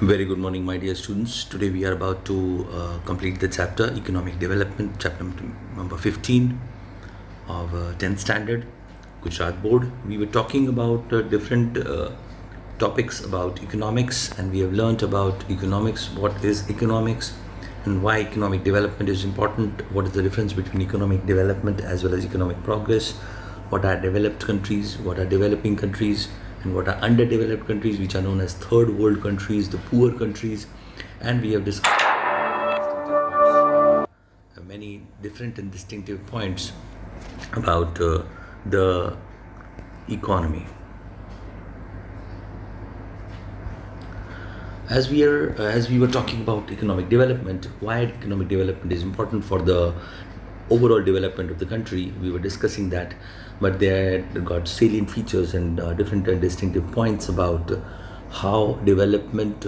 Very good morning, my dear students. Today we are about to complete the chapter Economic Development, chapter number 15 of 10th Standard, Gujarat Board. We were talking about different topics about economics, and we have learnt about economics, what is economics, and why economic development is important, what is the difference between economic development as well as economic progress, what are developed countries, what are developing countries, and what are underdeveloped countries, which are known as third world countries, the poor countries. And we have discussed many different and distinctive points about the economy. As we were talking about economic development, why economic development is important for the overall development of the country, we were discussing that, but they got salient features and different and distinctive points about how development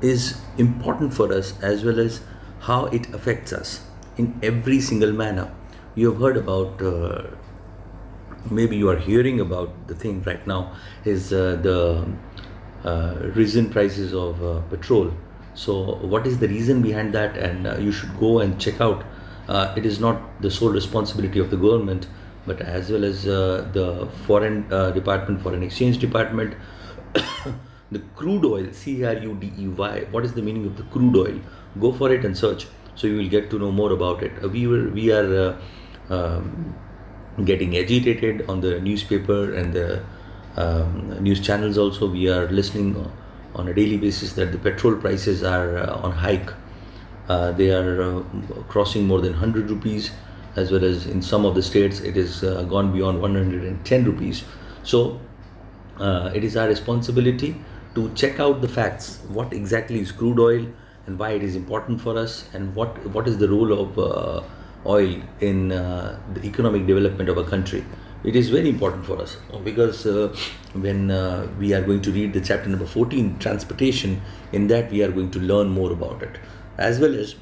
is important for us, as well as how it affects us in every single manner. You have heard about, maybe you are hearing about the thing right now, is the risen prices of petrol. So what is the reason behind that? And you should go and check out. It is not the sole responsibility of the government, but as well as the foreign department, foreign exchange department. The crude oil, CRUDEY. What is the meaning of the crude oil? Go for it and search, so you will get to know more about it. We are getting agitated on the newspaper and the news channels. Also, we are listening on a daily basis that the petrol prices are on hike. They are crossing more than 100 rupees, as well as in some of the states it is gone beyond 110 rupees. So it is our responsibility to check out the facts, what exactly is crude oil and why it is important for us, and what is the role of oil in the economic development of a country. It is very important for us because when we are going to read the chapter number 14, transportation, in that we are going to learn more about it, as well as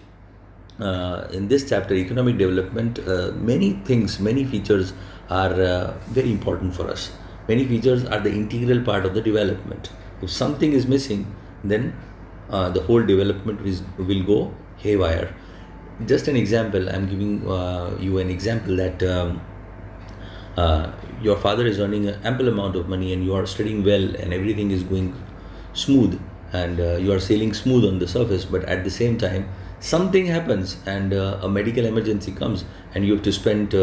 in this chapter, economic development, many things, many features are very important for us. Many features are the integral part of the development. If something is missing, then the whole development will go haywire. Just an example, I'm giving you an example that your father is earning an ample amount of money, and you are studying well, and everything is going smooth, and you are sailing smooth on the surface, but at the same time something happens, and a medical emergency comes, and you have to spend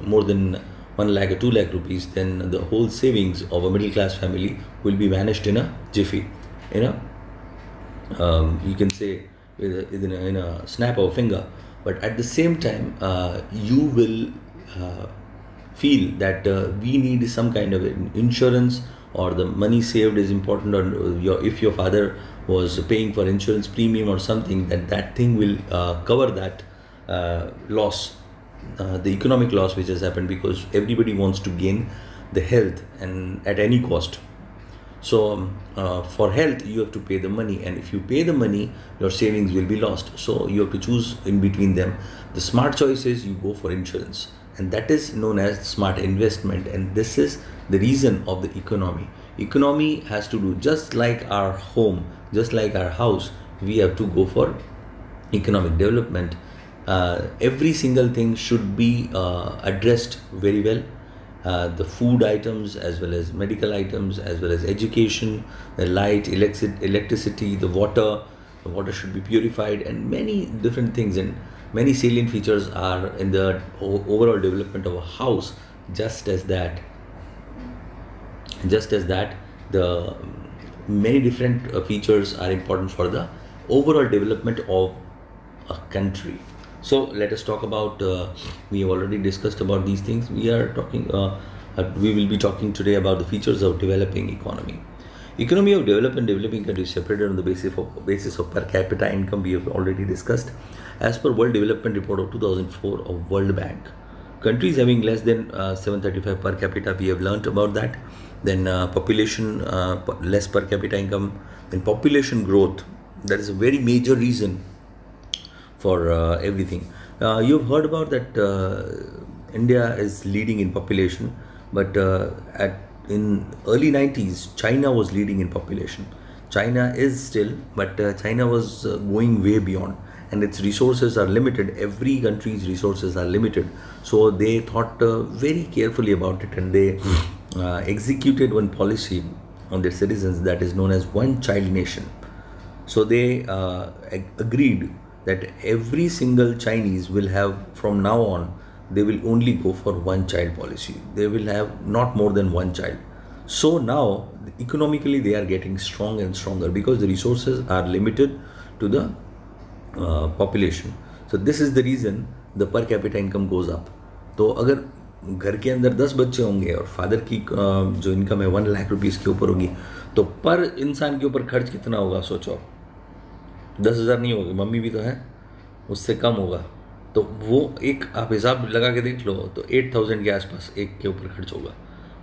more than 1 lakh or 2 lakh rupees. Then the whole savings of a middle class family will be vanished in a jiffy. You can say in a snap of a finger. But at the same time, you will feel that we need some kind of insurance, or the money saved is important, or if your father was paying for insurance premium or something, that thing will cover that loss, the economic loss which has happened, because everybody wants to gain the health and at any cost. So for health you have to pay the money, and if you pay the money, your savings will be lost. So you have to choose in between them. The smart choice is you go for insurance, and that is known as smart investment. And this is the reason of the economy. Economy has to do just like our home, just like our house. We have to go for economic development. Every single thing should be addressed very well. The food items, as well as medical items, as well as education, the light, electricity, the water should be purified, and many different things, and many salient features are in the overall development of a house. Just as that, the many different features are important for the overall development of a country. So let us talk about, we have already discussed about these things. We will be talking today about the features of developing economy. Economy of developing countries separated on the basis of per capita income, we have already discussed. As per World Development Report of 2004 of World Bank, countries having less than 735 per capita, we have learnt about that. Then population, less per capita income. Then population growth, that is a very major reason for everything. You've heard about that India is leading in population, but at in early 90s, China was leading in population. China is still, but China was going way beyond, and its resources are limited. Every country's resources are limited, so they thought very carefully about it, and they executed one policy on their citizens that is known as one child nation. So they agreed that every single Chinese will have, from now on, they will only go for one child policy. They will have not more than one child. So now economically they are getting strong and stronger because the resources are limited to the population. So this is the reason the per capita income goes up. तो अगर घर के अंदर 10 बच्चे होंगे और father की जो इनकम है 1 लाख रुपीस के ऊपर होगी, तो पर इंसान के ऊपर खर्च कितना होगा सोचो। 10,000 नहीं होगा, मम्मी भी तो है, उससे कम होगा। तो वो एक आप हिसाब लगा के देख लो, तो 8,000 के आसपास एक के ऊपर खर्च होगा।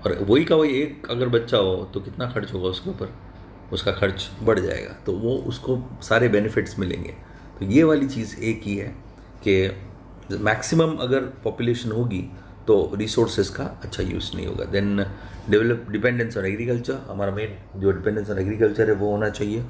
और वही का वही एक अगर बच्चा हो तो कितना खर्च होगा उसके ऊपर, उसका खर्च बढ़ जाएगा, तो वो उसको सारे बेनिफिट्स मिलेंगे। तो ये वाली चीज़ एक ही है कि मैक्सिमम अगर पॉपुलेशन होगी तो रिसोर्सेज का अच्छा यूज़ नहीं होगा। देन डिपेंडेंस ऑन एग्रीकल्चर, हमारा मेन जो डिपेंडेंस ऑन एग्रीकल्चर है वो होना चाहिए।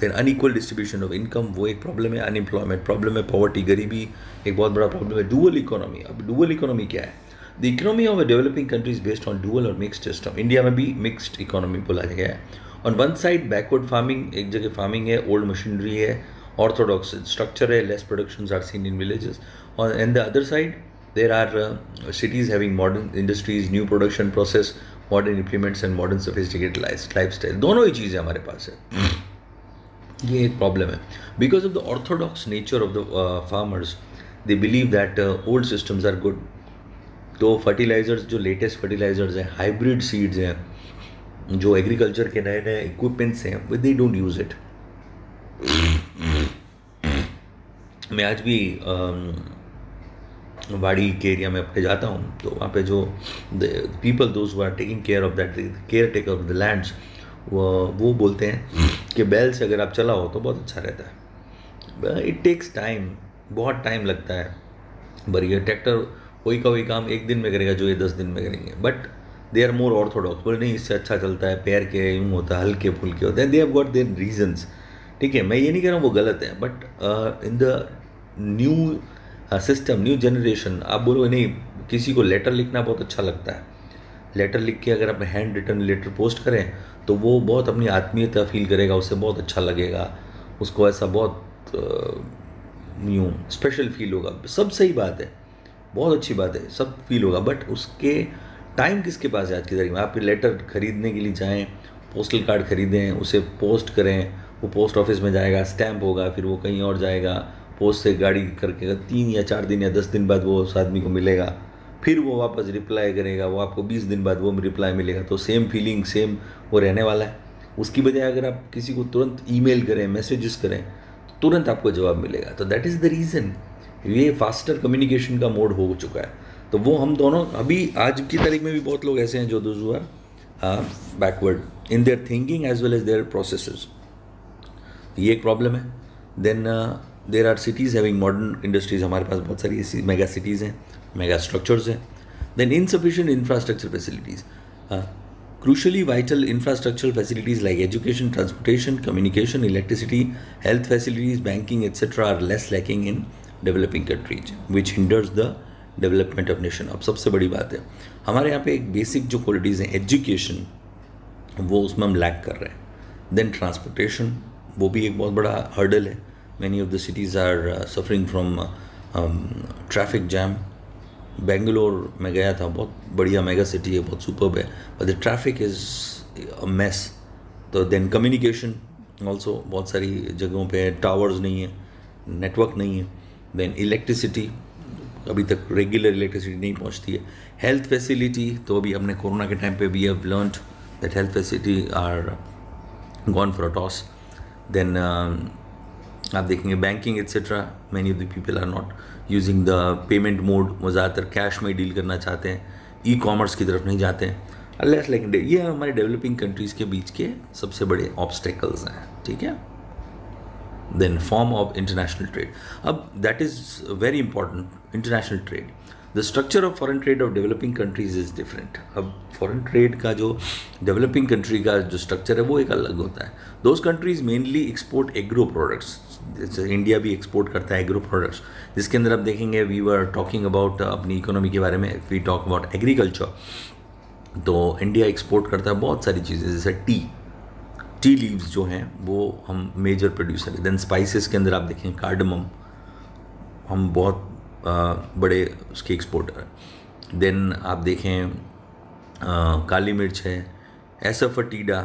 Then unequal distribution of income, वो एक प्रॉब्लम है। अनएम्प्लॉयमेंट प्रॉब्लम है, पॉवर्टी, गरीबी एक बहुत बड़ा प्रॉब्लम है। डुअल इकोनॉमी, अब डुअल इकोनॉमी क्या है? The economy of a developing country is based on dual और मिक्सड सिस्टम। इंडिया में भी मिक्सड इकोनॉमी बोला गया है। On one side backward farming, एक जगह फार्मिंग है, ओल्ड मशीनरी है, ऑर्थोडॉक्स स्ट्रक्चर है, less productions are seen in villages. और and the other side there are cities having modern industries, new production process, modern implements and modern sophisticated lifestyle. दोनों ही चीज़ें हमारे पास है। ये एक प्रॉब्लम है। Because of the orthodox nature of the farmers, they believe that old systems are good. तो fertilisers, जो latest fertilisers हैं, हाइब्रिड सीड्स हैं, जो एग्रीकल्चर के नए नए इक्विपमेंट्स हैं, दे डोंट यूज़ इट। मैं आज भी वाड़ी के एरिया में अपने जाता हूँ, तो वहाँ पे जो people those who are taking care of that, caretaker of the lands, वो बोलते हैं कि बैल से अगर आप चलाओ तो बहुत अच्छा रहता है। इट टेक्स टाइम, बहुत टाइम लगता है। पर ये ट्रैक्टर वही का वही काम एक दिन में करेगा जो ये 10 दिन में करेंगे। But they are more orthodox, बोले नहीं इससे अच्छा चलता है, पैर के यूँ होता है, हल्के फुल्के होते हैं। They have got there reasons, ठीक है, मैं ये नहीं कह रहा हूँ वो गलत है। But in the new system, new generation, आप बोलोगे नहीं, किसी को लेटर लिखना बहुत अच्छा लगता है, लेटर लिख के अगर अपने हैंड रिटन लेटर पोस्ट करें तो वो बहुत अपनी आत्मीयता फील करेगा, उससे बहुत अच्छा लगेगा, उसको ऐसा बहुत यूँ स्पेशल फील होगा। सब सही बात है, बहुत अच्छी बात है, सब फील होगा। बट उसके टाइम किसके पास है आज की तारीख में? आप लेटर खरीदने के लिए जाएँ, पोस्टल कार्ड खरीदें, उसे पोस्ट करें, वो पोस्ट ऑफिस में जाएगा, स्टैम्प होगा, फिर वो कहीं और जाएगा, पोस्ट से गाड़ी करके 3 या 4 दिन या 10 दिन बाद वो उस आदमी को मिलेगा, फिर वो वापस रिप्लाई करेगा, वो आपको 20 दिन बाद वो रिप्लाई मिलेगा। तो सेम फीलिंग, सेम वो रहने वाला है। उसकी बजाय अगर आप किसी को तुरंत ईमेल करें, मैसेजेस करें, तो तुरंत आपको जवाब मिलेगा। तो दैट इज़ द रीज़न, ये फास्टर कम्युनिकेशन का मोड हो चुका है। तो वो हम दोनों अभी आज की तारीख में भी बहुत लोग ऐसे हैं जो those who are backward in their thinking as well as their processes. ये एक प्रॉब्लम है। Then there are cities having modern industries, हमारे पास बहुत सारी ऐसी मेगा सिटीज़ हैं, मेगा स्ट्रक्चर्स हैं। Then insufficient infrastructure facilities, crucially vital infrastructural facilities like education, transportation, communication, electricity, health facilities, banking, etc. are less lacking in developing countries, which hinders the development of nation. अब सबसे बड़ी बात है, हमारे यहाँ पे एक बेसिक जो क्वालिटीज़ हैं, एजुकेशन, वो उसमें हम लैक कर रहे हैं। देन ट्रांसपोर्टेशन, वो भी एक बहुत बड़ा हर्डल है। Many of the cities are suffering from traffic jam. Bangalore में गया था, बहुत बढ़िया मेगा सिटी है, बहुत सुपर्ब है, but the traffic is a mess. तो देन कम्युनिकेशन ऑल्सो, बहुत सारी जगहों पे टावर्स नहीं है, नेटवर्क नहीं है। देन इलेक्ट्रिसिटी, अभी तक रेगुलर इलेक्ट्रिसिटी नहीं पहुंचती है। हेल्थ फैसिलिटी, तो अभी हमने कोरोना के टाइम पे we have learned that health facility are gone for a toss. Then आप देखेंगे banking etcetera, many of the people are not using the payment mode, वो ज़्यादातर कैश में डील करना चाहते हैं, ई कॉमर्स की तरफ नहीं जाते हैं। अनलेस लाइक ये हमारे डेवलपिंग कंट्रीज़ के बीच के सबसे बड़े ऑब्स्टेकल्स हैं, ठीक है। Then form of international trade, अब that is very important, international trade. The structure of foreign trade of developing countries is different. अब फॉरेन ट्रेड का जो डेवलपिंग कंट्री का जो स्ट्रक्चर है वो एक अलग होता है। Those countries mainly export agro products, जैसे इंडिया भी एक्सपोर्ट करता है एग्रो प्रोडक्ट्स, जिसके अंदर आप देखेंगे वी वर टॉकिंग अबाउट अपनी इकोनॉमी के बारे में, वी टॉक अबाउट एग्रीकल्चर, तो इंडिया एक्सपोर्ट करता है बहुत सारी चीज़ें, जैसे टी लीव्स जो हैं वो हम मेजर प्रोड्यूसर है। देन स्पाइसेस के अंदर आप देखें कार्डमम, हम बहुत बड़े उसके एक्सपोर्टर हैं। देन आप देखें काली मिर्च है, एसफेटिडा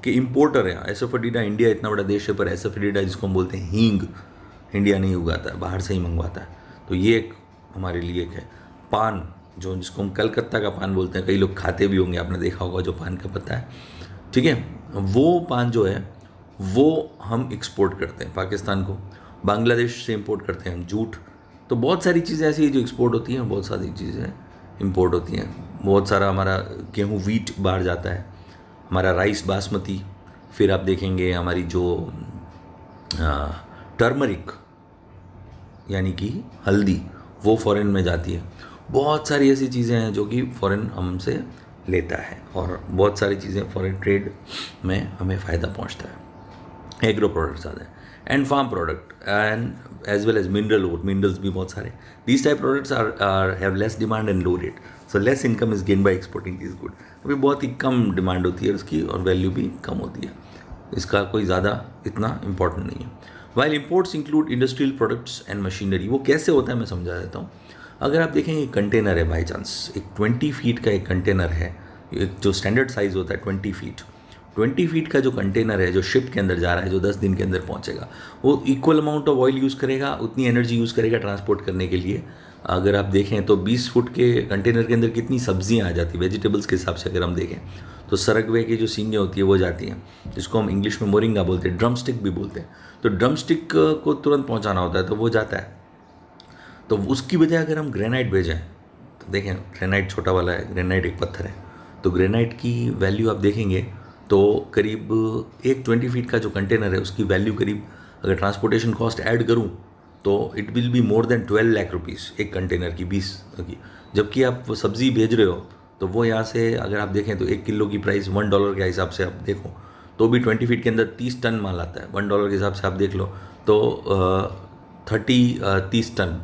के इंपोर्टर हैं। एसफेटिडा, इंडिया इतना बड़ा देश है पर एसफेटिडा जिसको हम बोलते हैं हींग, इंडिया नहीं उगाता है, बाहर से ही मंगवाता है। तो ये एक हमारे लिए एक है। पान, जो जिसको हम कलकत्ता का पान बोलते हैं, कई लोग खाते भी होंगे, आपने देखा होगा जो पान का पत्ता है, ठीक है, वो पान जो है वो हम एक्सपोर्ट करते हैं पाकिस्तान को। बांग्लादेश से इंपोर्ट करते हैं हम जूट। तो बहुत सारी चीज़ें ऐसी हैं जो एक्सपोर्ट होती हैं, बहुत सारी चीज़ें इंपोर्ट होती हैं। बहुत सारा हमारा गेहूँ वीट बाहर जाता है, हमारा राइस बासमती, फिर आप देखेंगे हमारी जो टर्मरिक यानी कि हल्दी, वो फॉरेन में जाती है। बहुत सारी ऐसी चीज़ें हैं जो कि फॉरेन हमसे लेता है, और बहुत सारी चीज़ें फॉरेन ट्रेड में हमें फ़ायदा पहुंचता है। एग्रो प्रोडक्ट्स ज़्यादा है, and farm product, and as well as mineral और मिनरल्स भी बहुत सारे। These type products are have less demand and low rate, so less income is gain by exporting this good. अभी बहुत ही कम डिमांड होती है उसकी, और वैल्यू भी कम होती है, इसका कोई ज़्यादा इतना इम्पोर्टेंट नहीं है। While imports include industrial products and machinery. वो कैसे होता है मैं समझा देता हूँ। अगर आप देखेंगे कंटेनर है, बाई चांस एक 20 फीट का एक कंटेनर है, एक जो स्टैंडर्ड साइज़ होता है 20 फीट, 20 फीट का जो कंटेनर है जो शिप के अंदर जा रहा है, जो 10 दिन के अंदर पहुंचेगा, वो equal amount of oil use करेगा, उतनी एनर्जी यूज़ करेगा ट्रांसपोर्ट करने के लिए। अगर आप देखें तो 20 फुट के कंटेनर के अंदर कितनी सब्जियां आ जाती, वेजिटेबल्स के हिसाब से अगर हम देखें तो सरगवे की जो सींगें होती है वो जाती हैं, जिसको हम इंग्लिश में मोरिंगा बोलते हैं, ड्रम स्टिक भी बोलते हैं। तो ड्रम स्टिक को तुरंत पहुँचाना होता है तो वो जाता है। तो उसकी बजाय अगर हम ग्रेनाइट भेजें, तो देखें ग्रेनाइट छोटा वाला है, ग्रेनाइट एक पत्थर है, तो ग्रेनाइट की वैल्यू आप देखेंगे तो करीब एक 20 फीट का जो कंटेनर है उसकी वैल्यू करीब, अगर ट्रांसपोर्टेशन कॉस्ट ऐड करूं तो it will be more than 12 lakh rupees एक कंटेनर की, 20 की। जबकि आप वो सब्ज़ी भेज रहे हो तो वो यहाँ से अगर आप देखें तो 1 किलो की प्राइस $1 के हिसाब से आप देखो तो भी 20 फीट के अंदर 30 टन माल आता है। $1 के हिसाब से आप देख लो तो 30 टन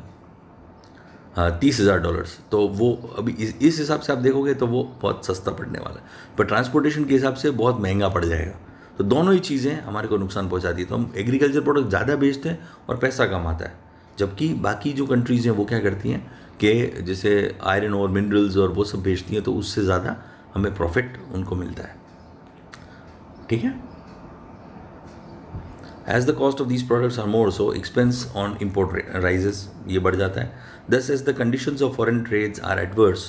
$30,000। तो वो अभी इस हिसाब से आप देखोगे तो वो बहुत सस्ता पड़ने वाला है, पर ट्रांसपोर्टेशन के हिसाब से बहुत महंगा पड़ जाएगा। तो दोनों ही चीज़ें हमारे को नुकसान पहुंचाती है। तो हम एग्रीकल्चर प्रोडक्ट ज़्यादा बेचते हैं और पैसा कम आता है, जबकि बाकी जो कंट्रीज़ हैं वो क्या करती हैं कि जैसे आयरन और मिनरल्स और वो सब बेचती हैं, तो उससे ज़्यादा हमें प्रॉफिट उनको मिलता है। ठीक है। As the cost of these products are more, so expense on import rises, ये बढ़ जाता है। Thus, as the conditions of foreign trades are adverse,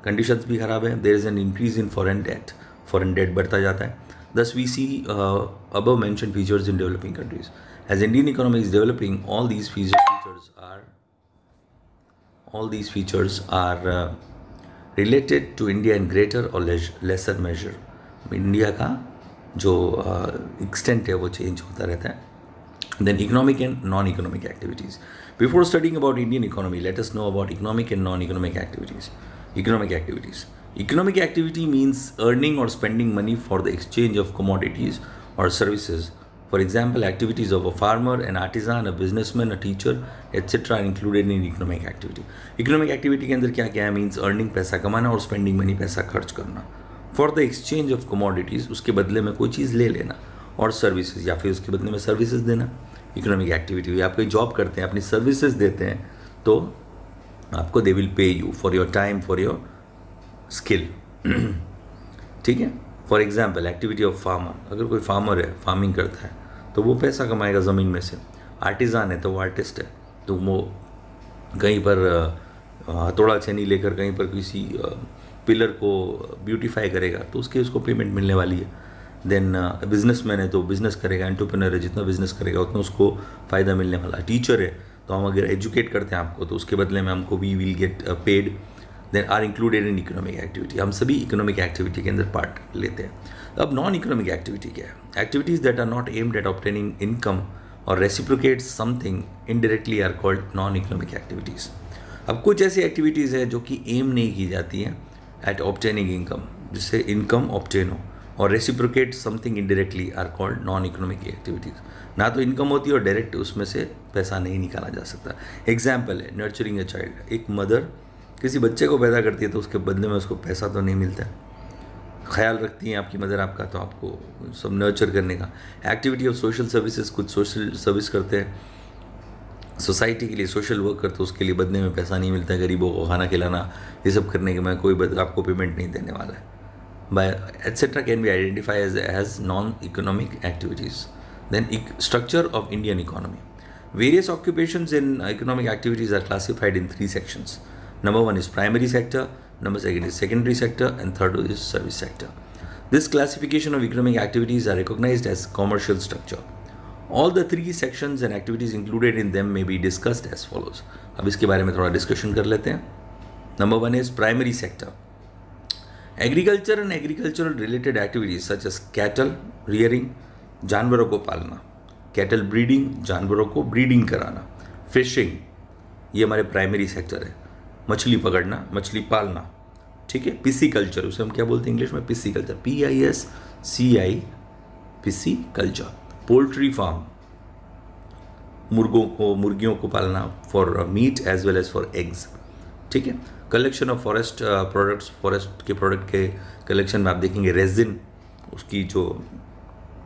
conditions भी खराब है, there is an increase in foreign debt बढ़ता जाता है। Thus, we see above mentioned features in developing countries. As Indian economy is developing, all these features are related to India in greater or lesser measure. India का जो extent है वो change होता रहता है। Then economic and non economic activities. Before studying about Indian economy, let us know about economic and non economic activities. Economic activity means earning और spending money for the exchange of commodities और services. For example, activities of a farmer, an artisan, a businessman, a teacher etcetera included in economic activity. Economic activity के अंदर क्या क्या है? Means earning पैसा कमाना और स्पेंडिंग मनी पैसा खर्च करना। For the exchange of commodities, उसके बदले में कोई चीज़ ले लेना, और सर्विसेज या फिर उसके बदले में सर्विसेज देना। इकोनॉमिक एक्टिविटी हुई, आप कोई जॉब करते हैं, अपनी सर्विसेज देते हैं, तो आपको they will pay you for your time, for your skill. ठीक है। For example, activity of farmer, अगर कोई फार्मर है, फार्मिंग करता है, तो वो पैसा कमाएगा ज़मीन में से। आर्टिज़ान है तो वो आर्टिस्ट है, तो वो कहीं पर हथौड़ा छेनी लेकर कहीं पर किसी पिलर को ब्यूटीफाई करेगा, तो उसको पेमेंट मिलने वाली है। देन बिजनेसमैन है तो बिज़नेस करेगा, एंटरप्रेन्योर है, जितना बिज़नेस करेगा उतना उसको फ़ायदा मिलने वाला है। टीचर है तो हम अगर एजुकेट करते हैं आपको, तो उसके बदले में हमको we will get paid. Then are included in economic activity. हम सभी इकोनॉमिक एक्टिविटी के अंदर पार्ट लेते हैं। अब नॉन इकोनॉमिक एक्टिविटी क्या है? Activities that are not aimed at obtaining income और reciprocate something indirectly are called non economic activities. अब कुछ ऐसी एक्टिविटीज़ है जो कि एम नहीं की जाती हैं एट ऑब्टेनिंग इनकम, जिससे इनकम ऑब्टेन हो, और reciprocate something indirectly are called non economic activities. ना तो इनकम होती है और डायरेक्ट उसमें से पैसा नहीं निकाला जा सकता। एग्जाम्पल है नर्चरिंग ए चाइल्ड, एक मदर किसी बच्चे को पैदा करती है तो उसके बदले में उसको पैसा तो नहीं मिलता है, ख्याल रखती हैं आपकी मदर आपका, तो आपको सब नर्चर करने का। एक्टिविटी ऑफ सोशल सर्विसेज, कुछ सोशल सर्विस करते हैं सोसाइटी के लिए, सोशल वर्क करते, उसके लिए बदले में पैसा नहीं मिलता है, गरीबों को खाना खिलाना, ये सब करने के मैं कोई आपको पेमेंट नहीं देने वाला है। By etcetera can be identify as non economic activities. Then structure of Indian economy, various occupations in economic activities are classified in 3 sections. Number 1 is primary sector, number 2 is secondary sector, and third is service sector. This classification of economic activities are recognized as commercial structure. All the 3 sections and activities included in them may be discussed as follows. अब इसके बारे में थोड़ा discussion कर लेते हैं। Number 1 is primary sector. Agriculture and agricultural related activities such as cattle rearing, जानवरों को पालना, कैटल ब्रीडिंग, जानवरों को ब्रीडिंग कराना, फिशिंग, ये हमारे प्राइमरी सेक्टर है। मछली पकड़ना, मछली पालना, ठीक है। पिसीकल्चर, उसे हम क्या बोलते हैं इंग्लिश में? Pisciculture, PISCI, pisciculture. Poultry farm, मुर्गियों को पालना for meat as well as for eggs, ठीक है। Collection of forest products, forest के प्रोडक्ट के कलेक्शन में आप देखेंगे रेजिन, उसकी जो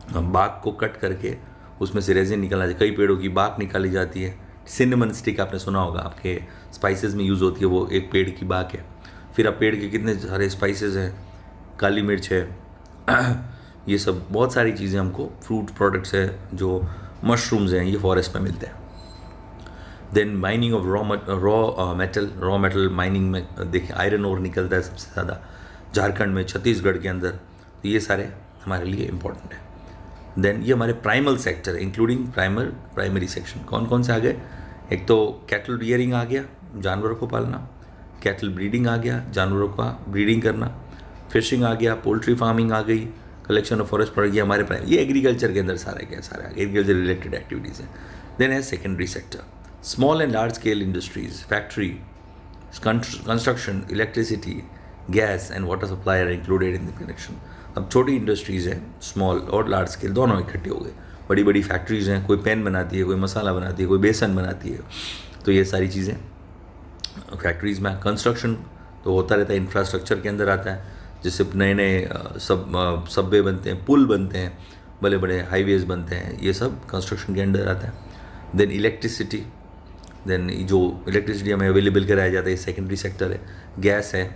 बाग को कट करके उसमें से रेजिन निकाला जाए, कई पेड़ों की बाग निकाली जाती है। सिनेमन स्टिक आपने सुना होगा, आपके स्पाइसेस में यूज़ होती है, वो एक पेड़ की बाग है। फिर आप पेड़ के कितने सारे स्पाइसेस हैं, काली मिर्च है, ये सब बहुत सारी चीज़ें हमको, फ्रूट प्रोडक्ट्स है, जो मशरूम्स हैं, ये फॉरेस्ट में मिलते हैं। Then mining of raw metal mining में देखिए आयरन ओर निकलता है सबसे ज़्यादा झारखंड में, छत्तीसगढ़ के अंदर, तो ये सारे हमारे लिए इम्पोर्टेंट है। देन ये हमारे primal sector including primary section कौन कौन से आ गए? एक तो कैटल रियरिंग आ गया, जानवरों को पालना, कैटल ब्रीडिंग आ गया, जानवरों का ब्रीडिंग करना, फिशिंग आ गया, पोल्ट्री फार्मिंग आ गई, कलेक्शन ऑफ फॉरेस्ट प्रोडक्ट, ये हमारे ये एग्रीकल्चर के अंदर सारे एग्रीकल्चर रिलेटेड एक्टिविटीज़ हैं। देन है secondary sector, small and large scale industries, factory, construction, electricity, gas and water supply are included in the connection. अब छोटी इंडस्ट्रीज़ हैं, स्मॉल और लार्ज स्केल दोनों इकट्ठे हो गए। बड़ी बड़ी फैक्ट्रीज़ हैं, कोई पेन बनाती है, कोई मसाला बनाती है, कोई बेसन बनाती है, तो ये सारी चीज़ें फैक्ट्रीज़ में। कंस्ट्रक्शन तो होता रहता है, इंफ्रास्ट्रक्चर के अंदर आता है, जिससे नए नए सबवे बनते हैं, पुल बनते हैं, बड़े बड़े हाईवेज़ बनते हैं, ये सब कंस्ट्रक्शन के अंदर आता है। देन इलेक्ट्रिसिटी, देन जो इलेक्ट्रिसिटी हमें अवेलेबल कराया जाता है, सेकेंडरी सेक्टर है। गैस है,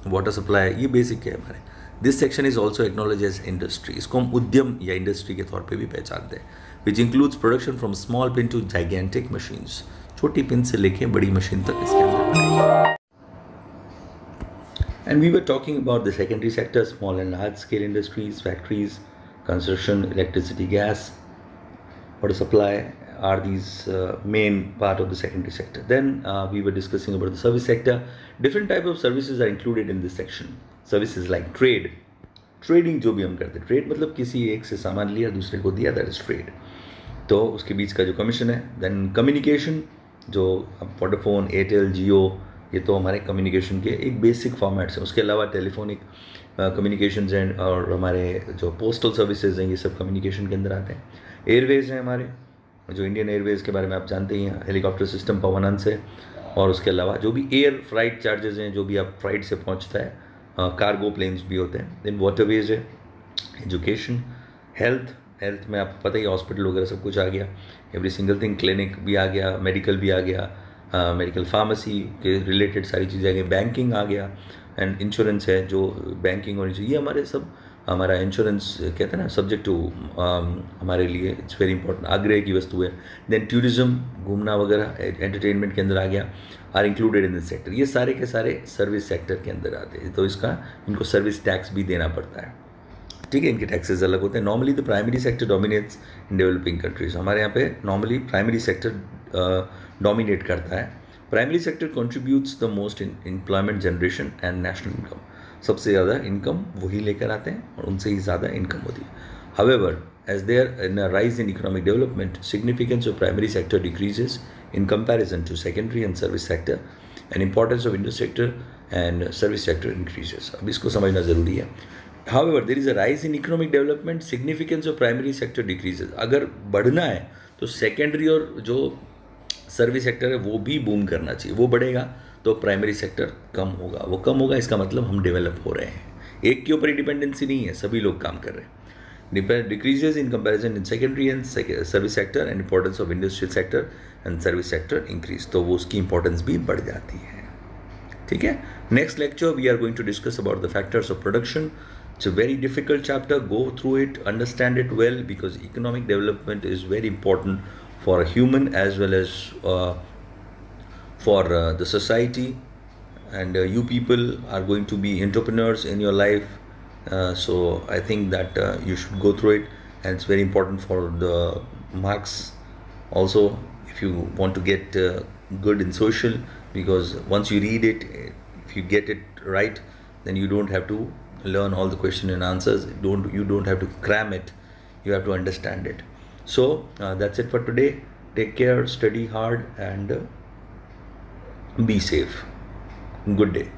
वाटर सप्लाई है, ये बेसिक है हमारे। This section is also acknowledge as industry, इसको हम उद्यम या इंडस्ट्री के तौर पे भी पहचानते हैं, which includes production from small pin to gigantic machines, छोटी पिन से लेके बड़ी मशीन तक इसके अंदर बनाई जाती है। And we were talking about the secondary sector, small and large scale industries, factories, construction, electricity, gas, water supply are these main part of the secondary sector. Then we were discussing about the service sector. Different type of services are included in this section. Services like trade, trading जो भी हम करते हैं, trade मतलब किसी एक से सामान लिया दूसरे को दिया, दैट इज ट्रेड, तो उसके बीच का जो कमीशन है। देन कम्युनिकेशन, जो वोडाफोन, एयरटेल, जियो, ये तो हमारे कम्युनिकेशन के एक बेसिक फॉर्मेट्स हैं। उसके अलावा टेलीफोनिक कम्युनिकेशंस हैं, और हमारे जो पोस्टल सर्विसेज हैं, ये सब कम्युनिकेशन के अंदर आते हैं। एयरवेज़ हैं हमारे, जो इंडियन एयरवेज़ के बारे में आप जानते ही हैं, हेलीकॉप्टर सिस्टम पवनन से, और उसके अलावा जो भी एयर फ्लाइट चार्जेस हैं, जो भी आप फ्लाइट से पहुंचता है, कार्गो प्लेन्स भी होते हैं। देन वाटरवेज है, एजुकेशन, हेल्थ में आपको पता ही हॉस्पिटल वगैरह सब कुछ आ गया, एवरी सिंगल थिंग, क्लिनिक भी आ गया, मेडिकल भी आ गया, मेडिकल फार्मेसी के रिलेटेड सारी चीज़ें आ गई, बैंकिंग आ गया, एंड इंश्योरेंस है, जो बैंकिंग होनी चाहिए, ये हमारे सब हमारा इंश्योरेंस कहते हैं ना, सब्जेक्ट टू हमारे लिए इट्स वेरी इंपॉर्टेंट, आग्रह की वस्तु है। देन टूरिज्म, घूमना वगैरह, एंटरटेनमेंट के अंदर आ गया, are included in this sector. ये सारे के सारे सर्विस सेक्टर के अंदर आते हैं, तो इनको सर्विस टैक्स भी देना पड़ता है, ठीक है, इनके टैक्सेस अलग होते हैं। Normally the primary sector dominates in developing countries, हमारे यहाँ पे नॉर्मली प्राइमरी सेक्टर डोमिनेट करता है। Primary sector contributes the most in employment generation and national income, सबसे ज़्यादा इनकम वही लेकर आते हैं और उनसे ही ज़्यादा इनकम होती है। However as there in a rise in economic development, significance of primary sector decreases in comparison to secondary and service sector. and importance of industry sector and service sector increases. अब इसको समझना ज़रूरी है. However, there is a rise in economic development, significance of primary sector decreases. अगर बढ़ना है तो secondary और जो सर्विस सेक्टर है वो भी बूम करना चाहिए. वो बढ़ेगा तो प्राइमरी सेक्टर कम होगा. वो कम होगा इसका मतलब हम डेवलप हो रहे हैं. एक के ऊपर ही डिपेंडेंसी नहीं है, सभी लोग काम कर रहे हैं. Decreases in comparison in secondary and service sector and importance of industrial sector and service sector increase. तो वो उसकी importance भी बढ़ जाती है. ठीक है. Next lecture we are going to discuss about the factors of production. It's a very difficult chapter. Go through it, understand it well, because economic development is very important for a human as well as for the society. And you people are going to be entrepreneurs in your life. So I think that you should go through it, and it's very important for the marks also if you want to get good in social, because once you read it, if you get it right, then you don't have to learn all the question and answers. You don't have to cram it, you have to understand it. So that's it for today. Take care, study hard, and be safe. Good day.